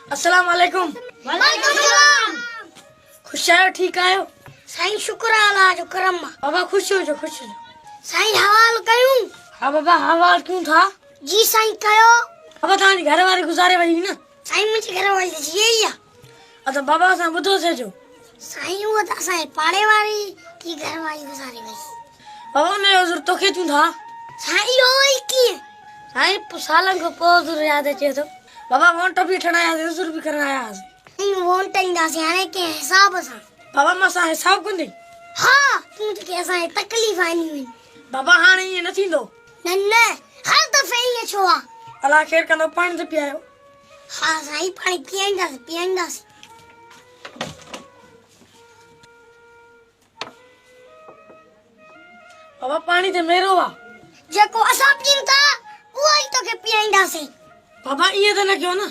अस्सलाम वालेकुम। वालेकुम सलाम। खुश आयो, ठीक आयो? साईं शुक्र अल्लाह जो करम। बाबा खुश हो जो, खुश हो जो। साईं हवाल कयूं? हाँ बाबा, हवाल क्यों था? जी साईं कयो। बाबा तानी घर वारी गुजारे वही ना? साईं मुझे घर वाली जी यही है। अच्छा बाबा सा बुधो से जो। साईं वो था साईं पाड़े वाली की घर वाली गुजारे वही। बाबा ने हुजूर तो के तू था? साईं होई की? साईं सालन को पोजुर याद है तो। बाबा वोट भी ठणाया हुजूर भी करना आया। साईं वोट इंदा से आने के हिसाब से। बाबा मसा हिसाब कंदी? हाँ तू तो कैसा है तकलीफ आनी हुई। बाबा हाने ये न थींदो? न हर दफे ये छोआ। अल्लाह खैर कंदो, पानी से पियायो। हाँ साईं पानी पियंदा से। बाबा पानी ते मेरो वा जेको असा पीन था वो ही तो के पियंदा से। बाबा ये तो न क्यों ना?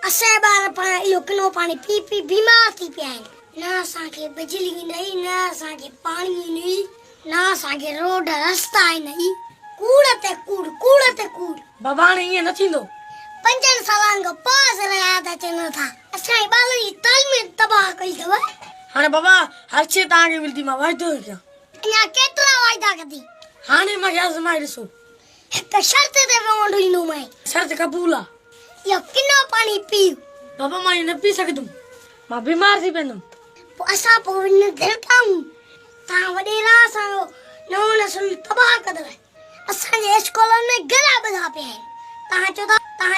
असे बार पानी यो किनो पानी पी पी बीमार थी पिया। ना साके बिजली नहीं, ना साके पानी नहीं, ना साके रोड रास्ता नहीं। कूड़ते कूड़। बाबा ने ये न थींदो? 5 सालन को पास रहा था चनो था। असाई बाली तालीम तबाह कई दवा। हाने बाबा हर छे तांगे मिलती मा वाइदो क्या? या केतरा वायदा कदी? हाने मा क्या समाई रसो? एक शर्त दे वोंडू नु मैं। शर्त कबूला। यो किनो पानी पी। बाबा मैं न पी सकदुम, मां बीमार थी पेंदुम। असा पोविन दिलकाऊं ता वडेरा सा नो नसल तबाह कर दे। असा जे स्कूल में गला बजा पे है। ता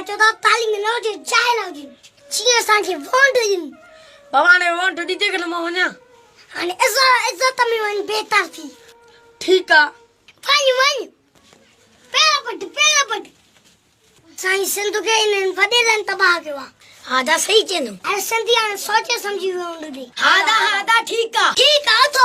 चोदा तालीम न जे जाए ना जी चिया सा के वोंड दिन। बाबा ने वोट दीते के मा वना। हाने इज्जत में वन बेहतर थी। ठीक आ वन पेला पट साईं सिंधु के इन वडेरन तबाह केवा। हादा सही चेनो। अरे सिंधिया ने सोचे समझी वोंड दी। हादा ठीक आ। ठीक आ तो